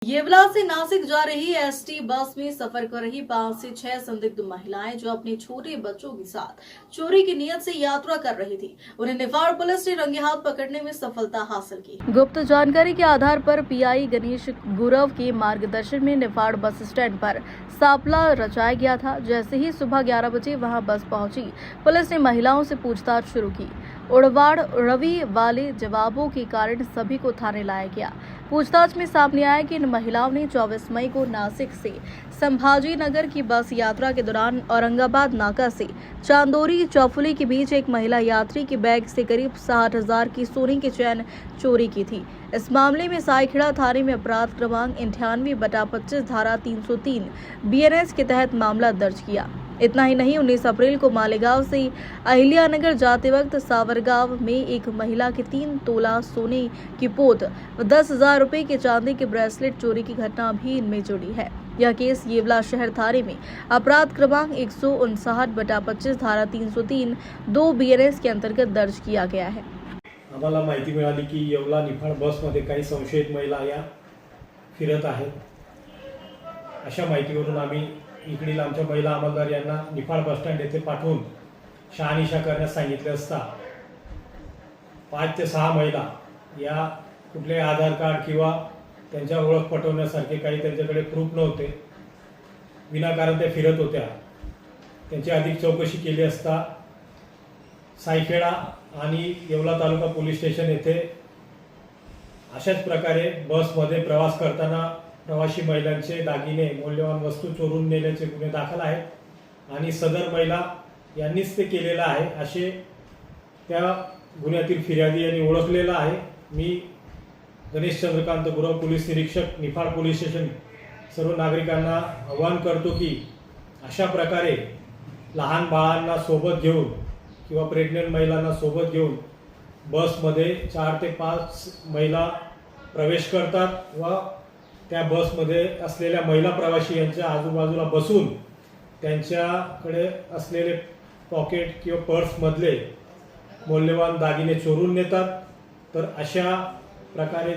येवला से नासिक जा रही ST bus में सफर कर रही 5 से 6 संदिग्ध महिलाएं जो अपने छोटे बच्चों के साथ चोरी की नियत से यात्रा कर रही थी, उन्हें निफाड़ पुलिस ने रंगे हाथ पकड़ने में सफलता हासिल की। गुप्त जानकारी के आधार पर पीआई गणेश गुरव के मार्गदर्शन में निफाड़ बस स्टैंड पर सापला रचाया गया था। जैसे ही सुबह 11 बजे वहां बस पहुंची, पुलिस ने महिलाओं से पूछताछ शुरू की। उड़वाड़ रवि वाले जवाबों के कारण सभी को थाने लाया गया। पूछताछ में सामने आया कि इन महिलाओं ने 24 मई को नासिक से संभाजी नगर की बस यात्रा के दौरान औरंगाबाद नाका से चांदोरी चौफुली के बीच एक महिला यात्री के बैग से करीब 60,000 की सोने की चैन चोरी की थी। इस मामले में साईखेड़ा थाने में अपराध क्रमांक 98/25 धारा 303 बीएनएस के तहत मामला दर्ज किया। इतना ही नहीं, 19 अप्रैल को मालेगांव से अहिल्यानगर जाते वक्त सावरगांव में एक महिला के 3 तोला सोने की पोत व 10,000 रुपए के चांदी के ब्रेसलेट चोरी की घटना भी इनमें जुड़ी है। यह केस येवला शहर थाने में अपराध क्रमांक 159/25 धारा 303 2 बीएनएस के अंतर्गत दर्ज किया गया है। आम्हाला माहिती मिळाली की येवला निफाड बसमध्ये काही संशयित महिला या फिरत आहेत। अशा माहितीवरून आम्ही इकडील आमच्या महिला अंमलदार यांना निफाड बस स्टँड येथे पाठवून शहानिशा करण्यास सांगितले असता 5 ते 6 महिला या कुठले आधार कार्ड किंवा त्यांच्या ओळख पटवण्यासारखे काही त्यांच्याकडे प्रूफ नव्हते, विनाकारण ते फिरत होत्या। त्यांची अधिक चौकशी केली असता साईखेडा आणि येवला तालुका पोलीस स्टेशन येथे अशाच प्रकारे बसमध्ये प्रवास करताना प्रवासी महिलांचे दागिने मौल्यवान वस्तू चोरून नेल्याचे गुन्हे दाखल आहेत आणि सदर महिला यांनीच ते केलेलं आहे असे त्या गुन्ह्यातील फिर्यादी यांनी ओळखलेलं आहे। मी गणेश चंद्रकांत गुरव पोलीस निरीक्षक निफाड पोलीस स्टेशन सर्व नागरिकांना आवाहन करतो की अशा प्रकारे लहान बाळांना सोबत घेऊन किंवा प्रेग्नंट महिलांना सोबत घेऊन बसमध्ये 4 ते 5 महिला प्रवेश करतात व त्या बसमध्ये असलेल्या महिला प्रवासी यांच्या आजूबाजूला बसून त्यांच्याकडे असलेले पॉकेट किंवा पर्समधले मौल्यवान दागिने चोरून नेतात। तर अशा प्रकारे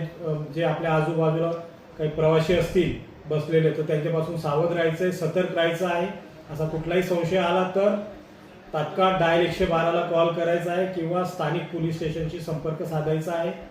जे आपल्या आजूबाजूला काही प्रवासी असतील बसलेले तर त्यांच्यापासून सावध राहायचं आहे, सतर्क राहायचं आहे। असा कुठलाही संशय आला तर तात्काळ डायल 112 ला कॉल करायचा आहे किंवा स्थानिक पोलीस स्टेशनशी संपर्क साधायचा आहे।